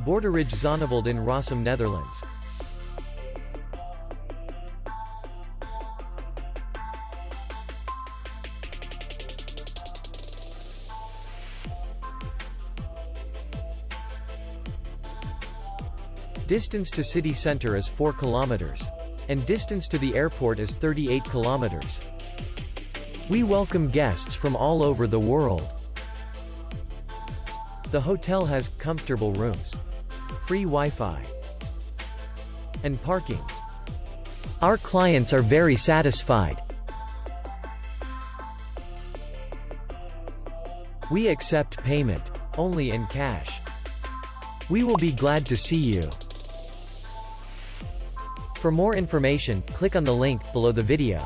Boerderij Zonneveld in Rossum, Netherlands. Distance to city center is 4 kilometers. And distance to the airport is 38 kilometers. We welcome guests from all over the world. The hotel has comfortable rooms, free Wi-Fi, and parking. Our clients are very satisfied. We accept payment only in cash. We will be glad to see you. For more information, click on the link below the video.